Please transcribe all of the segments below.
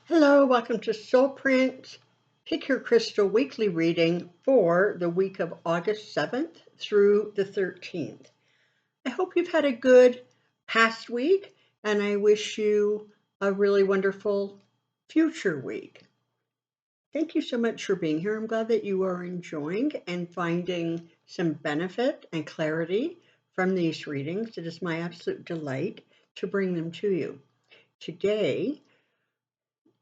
Hello, welcome to Soulprint. Pick Your Crystal weekly reading for the week of August 7th through the 13th. I hope you've had a good past week, and I wish you a really wonderful future week. Thank you so much for being here. I'm glad that you are enjoying and finding some benefit and clarity from these readings. It is my absolute delight to bring them to you. Today,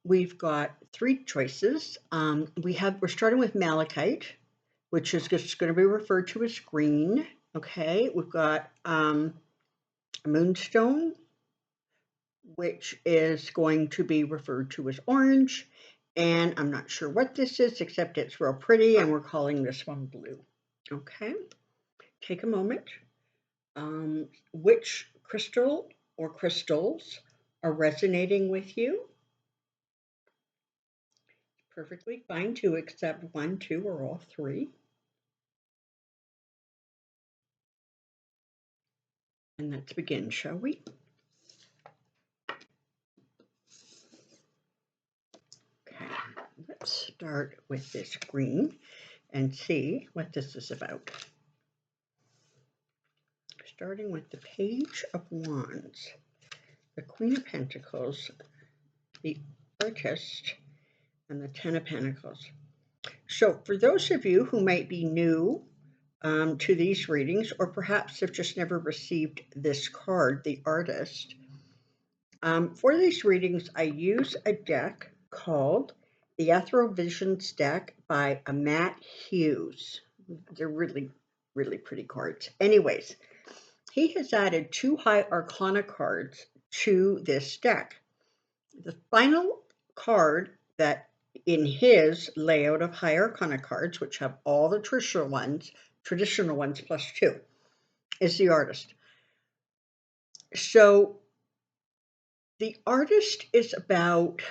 we've got three choices. We're starting with malachite, which is just going to be referred to as green. Okay, we've got a moonstone, which is going to be referred to as orange. And I'm not sure what this is, except it's real pretty, and we're calling this one blue. Okay, take a moment. Which crystal or crystals are resonating with you? Perfectly fine to accept one, two, or all three. And let's begin, shall we? Okay, let's start with this green and see what this is about. Starting with the Page of Wands, the Queen of Pentacles, the Artist, and the Ten of Pentacles. So for those of you who might be new to these readings, or perhaps have just never received this card, the Artist, for these readings, I use a deck called the Visions deck by Matt Hughes. They're really, really pretty cards. Anyways, he has added 2 High Arcana cards to this deck. The final card that in his layout of High Arcana cards, which have all the traditional ones plus 2, is the Artist. So the Artist is about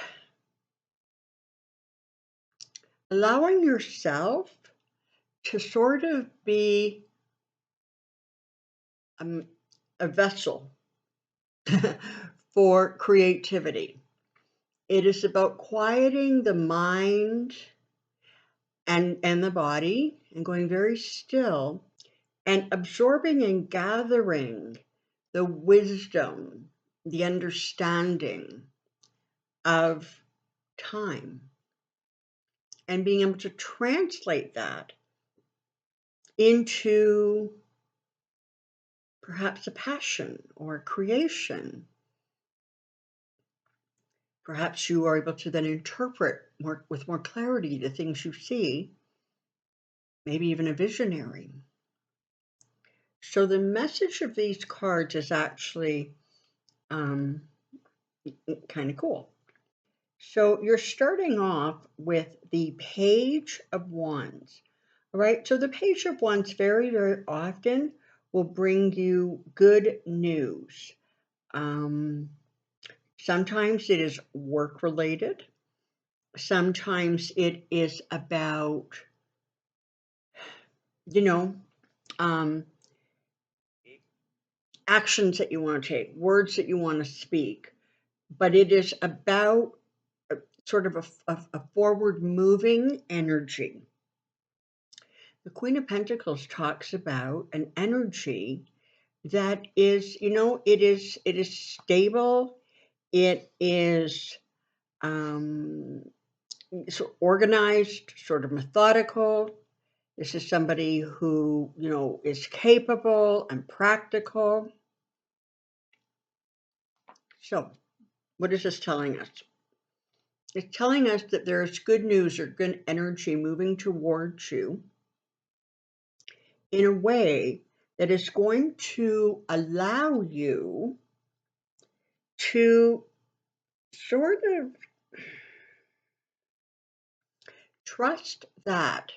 allowing yourself to sort of be a vessel for creativity. It is about quieting the mind and the body and going very still and absorbing and gathering the wisdom, the understanding of time, and being able to translate that into perhaps a passion or a creation. Perhaps you are able to then interpret with more clarity the things you see, maybe even a visionary. So the message of these cards is actually kind of cool. So you're starting off with the Page of Wands. All right, so the Page of Wands very, very often will bring you good news. Sometimes it is work related. Sometimes it is about, actions that you want to take, words that you want to speak. But it is about sort of a forward moving energy. The Queen of Pentacles talks about an energy that is, it is stable. It is organized, sort of methodical. This is somebody who, is capable and practical. So, what is this telling us? It's telling us that there's good news or good energy moving towards you in a way that is going to allow you to sort of trust that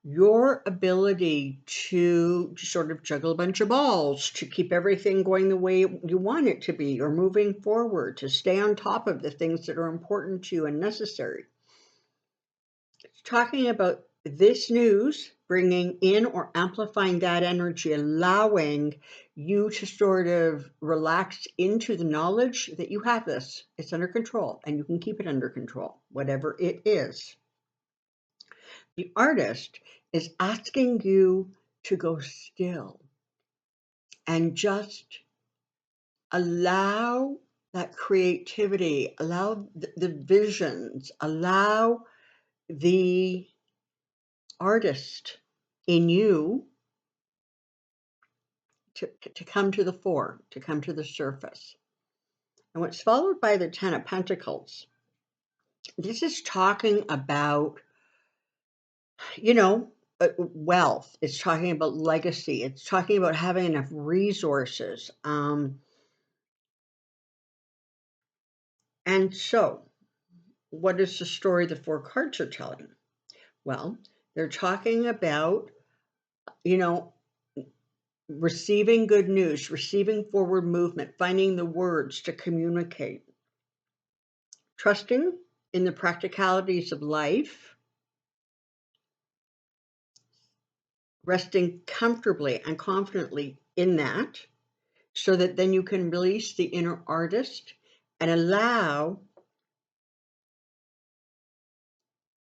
your ability to sort of juggle a bunch of balls, to keep everything going the way you want it to be, or moving forward, to stay on top of the things that are important to you and necessary. It's talking about this news bringing in or amplifying that energy, allowing you to sort of relax into the knowledge that you have this. It's under control and you can keep it under control, whatever it is. The artist is asking you to go still and just allow that creativity, allow the visions, allow the artist in you to come to the fore, to come to the surface. And what's followed by the Ten of Pentacles, this is talking about, wealth. It's talking about legacy. It's talking about having enough resources. And so, what is the story the four cards are telling? Well, they're talking about, receiving good news, receiving forward movement, finding the words to communicate, trusting in the practicalities of life, resting comfortably and confidently in that, so that then you can release the inner artist and allow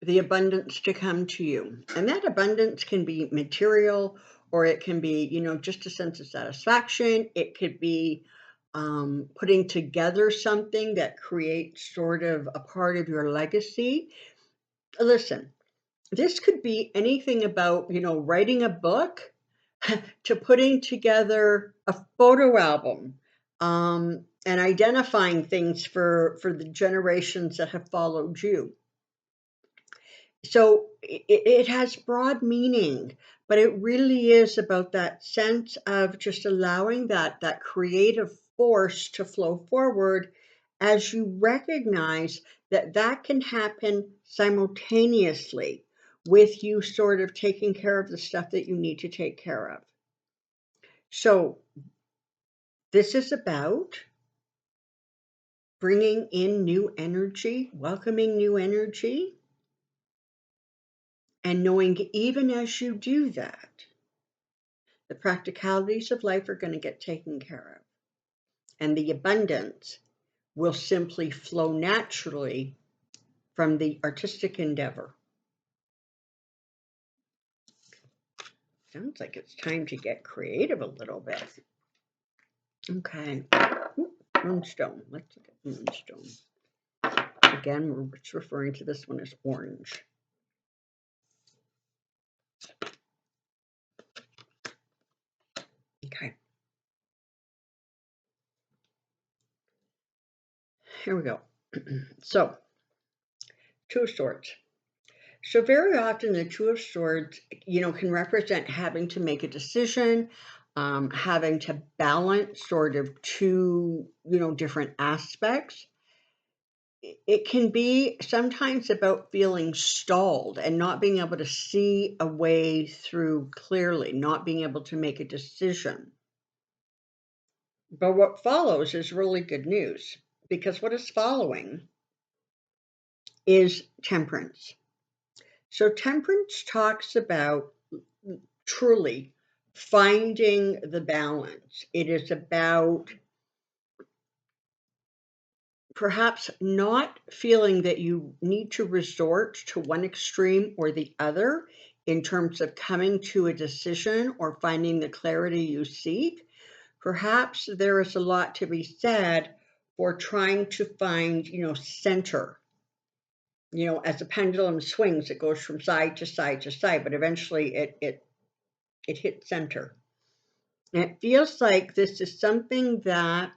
the abundance to come to you. And that abundance can be material, or it can be, just a sense of satisfaction. It could be putting together something that creates sort of a part of your legacy. Listen, this could be anything about, writing a book to putting together a photo album, and identifying things for the generations that have followed you. So it has broad meaning, but it really is about that sense of just allowing that creative force to flow forward as you recognize that that can happen simultaneously with you sort of taking care of the stuff that you need to take care of. So this is about bringing in new energy, welcoming new energy, and knowing even as you do that, the practicalities of life are going to get taken care of. And the abundance will simply flow naturally from the artistic endeavor. Sounds like it's time to get creative a little bit. Okay. Moonstone. Let's look at Moonstone. Again, we're referring to this one as orange. Okay. Here we go. So, Two of Swords. So very often the Two of Swords, can represent having to make a decision, having to balance sort of two, different aspects. It can be sometimes about feeling stalled and not being able to see a way through clearly, not being able to make a decision. But what follows is really good news, because what is following is Temperance. So Temperance talks about truly finding the balance. It is about perhaps not feeling that you need to resort to one extreme or the other in terms of coming to a decision or finding the clarity you seek. Perhaps there is a lot to be said for trying to find, center. As a pendulum swings, it goes from side to side to side, but eventually it hits center. And it feels like this is something that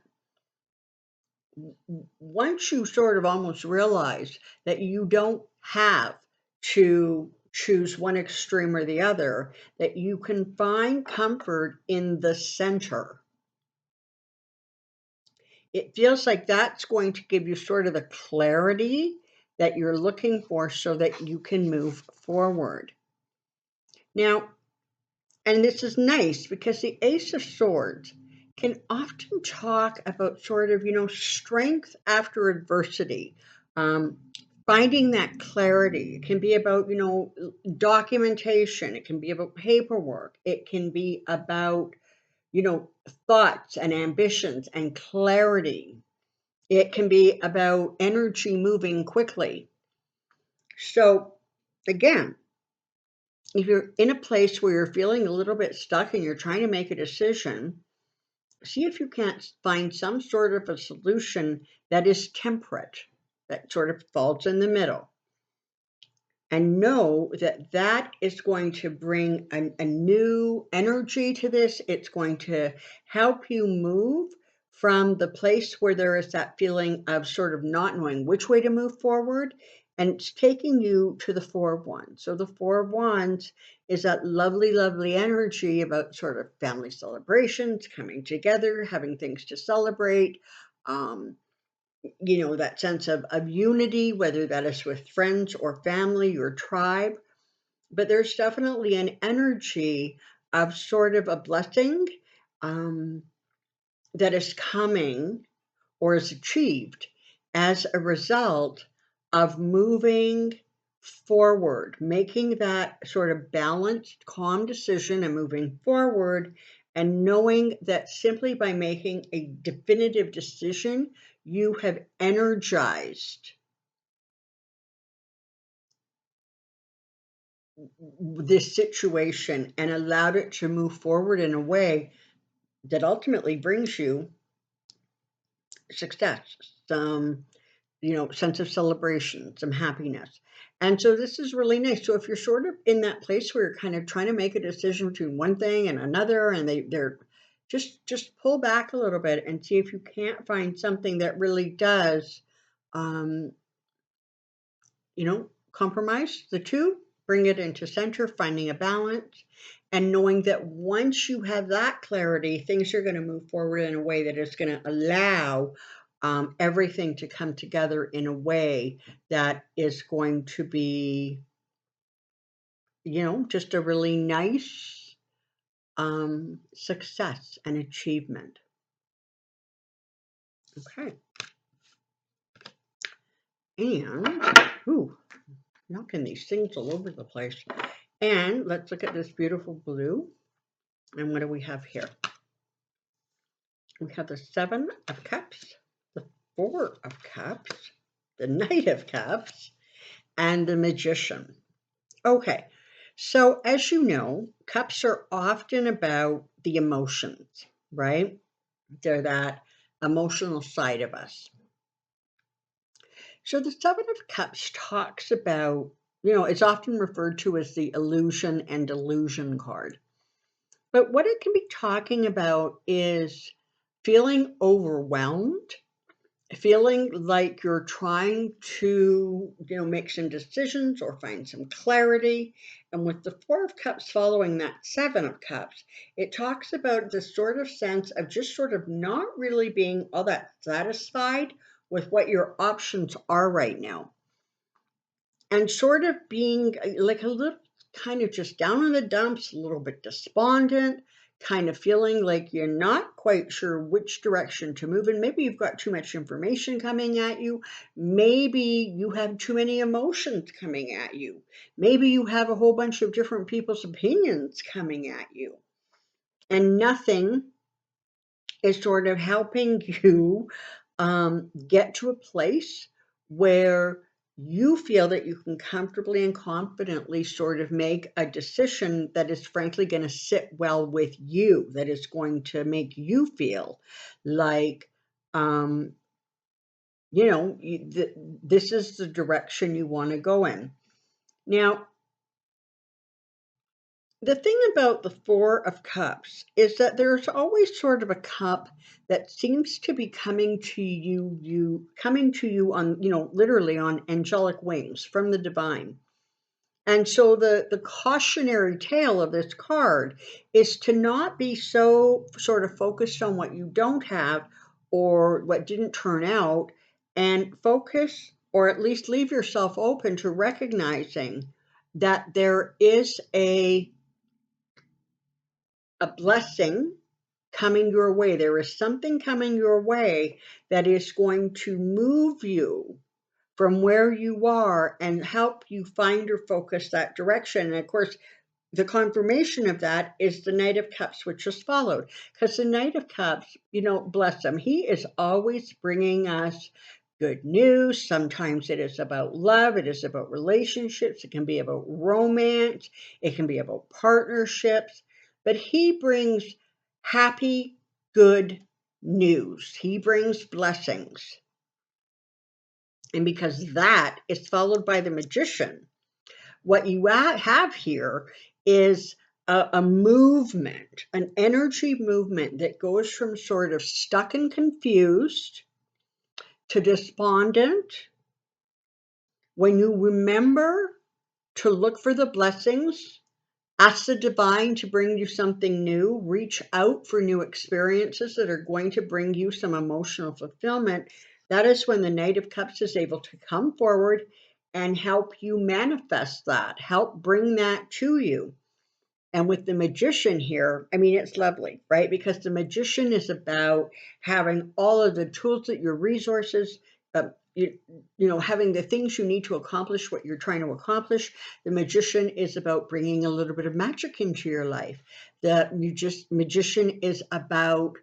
once you sort of almost realize that you don't have to choose one extreme or the other, that you can find comfort in the center. It feels like that's going to give you sort of the clarity that you're looking for so that you can move forward. Now, and this is nice because the Ace of Swords can often talk about sort of, strength after adversity, finding that clarity. It can be about, documentation. It can be about paperwork. It can be about, thoughts and ambitions and clarity. It can be about energy moving quickly. So, again, if you're in a place where you're feeling a little bit stuck and you're trying to make a decision, see if you can't find some sort of a solution that is temperate, that sort of falls in the middle. And know that that is going to bring a new energy to this. It's going to help you move from the place where there is that feeling of sort of not knowing which way to move forward. And it's taking you to the Four of Wands. So the Four of Wands is that lovely, lovely energy about sort of family celebrations, coming together, having things to celebrate. That sense of unity, whether that is with friends or family or tribe. But there's definitely an energy of sort of a blessing um, that is coming or is achieved as a result of moving forward, making that sort of balanced, calm decision and moving forward, and knowing that simply by making a definitive decision, you have energized this situation and allowed it to move forward in a way that ultimately brings you success, some sense of celebration, some happiness. And so this is really nice. So if you're sort of in that place where you're kind of trying to make a decision between one thing and another, and they're just pull back a little bit and see if you can't find something that really does um, compromise the two, bring it into center, finding a balance, and knowing that once you have that clarity, things are going to move forward in a way that is going to allow everything to come together in a way that is going to be, just a really nice success and achievement. Okay. And, knocking these things all over the place. And let's look at this beautiful blue. And what do we have here? We have the Seven of Cups, the Four of Cups, the Knight of Cups, and the Magician. Okay, so as you know, cups are often about the emotions, right? They're that emotional side of us. So the Seven of Cups talks about, it's often referred to as the illusion and delusion card. But what it can be talking about is feeling overwhelmed, feeling like you're trying to, make some decisions or find some clarity. And with the Four of Cups following that Seven of Cups, it talks about this sort of sense of just sort of not really being all that satisfied with what your options are right now. And sort of being like a little kind of just down in the dumps, a little bit despondent, kind of feeling like you're not quite sure which direction to move in. Maybe you've got too much information coming at you. Maybe you have too many emotions coming at you. Maybe you have a whole bunch of different people's opinions coming at you. And nothing is sort of helping you get to a place where you feel that you can comfortably and confidently sort of make a decision that is frankly going to sit well with you, that is going to make you feel like, this is the direction you want to go in. Now, the thing about the Four of Cups is that there's always sort of a cup that seems to be coming to you on, literally on angelic wings from the divine. And so the cautionary tale of this card is to not be so sort of focused on what you don't have or what didn't turn out, and focus, or at least leave yourself open to recognizing that there is a blessing coming your way. There is something coming your way that is going to move you from where you are and help you find or focus that direction. And of course, the confirmation of that is the Knight of Cups, which is followed. Because the Knight of Cups, bless him, he is always bringing us good news. Sometimes it is about love, it is about relationships, it can be about romance, it can be about partnerships. But he brings happy, good news. He brings blessings. And because that is followed by the Magician, what you have here is a movement, an energy movement that goes from sort of stuck and confused to despondent. When you remember to look for the blessings, ask the divine to bring you something new, reach out for new experiences that are going to bring you some emotional fulfillment, that is when the Knight of Cups is able to come forward and help you manifest that, help bring that to you. And with the Magician here, I mean, it's lovely, right? Because the Magician is about having all of the tools at your resources, having the things you need to accomplish what you're trying to accomplish. The Magician is about bringing a little bit of magic into your life. The Magician is about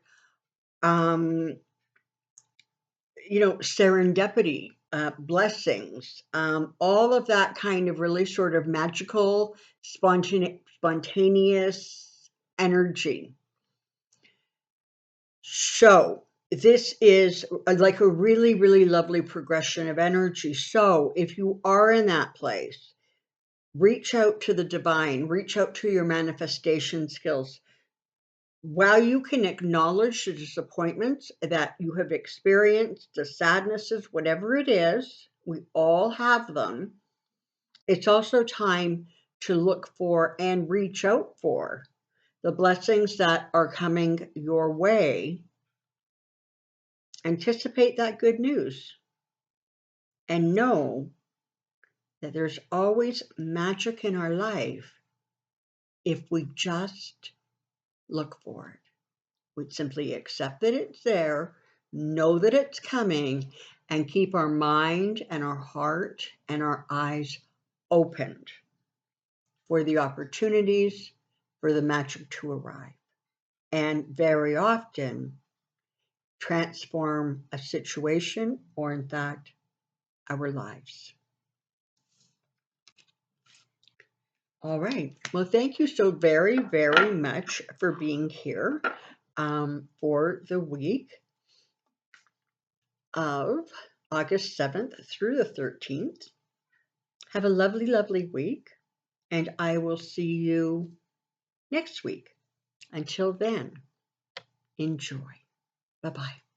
serendipity, blessings, all of that kind of really sort of magical, spontaneous energy. So this is like a really, really lovely progression of energy. So if you are in that place, reach out to the divine, reach out to your manifestation skills. While you can acknowledge the disappointments that you have experienced, the sadnesses, whatever it is, we all have them. It's also time to look for and reach out for the blessings that are coming your way. Anticipate that good news and know that there's always magic in our life if we just look for it. We'd simply accept that it's there, know that it's coming, and keep our mind and our heart and our eyes opened for the opportunities for the magic to arrive. And very often transform a situation or, in fact, our lives. All right. Well, thank you so very, very much for being here for the week of August 7th through the 13th. Have a lovely, lovely week, and I will see you next week. Until then, enjoy. Bye-bye.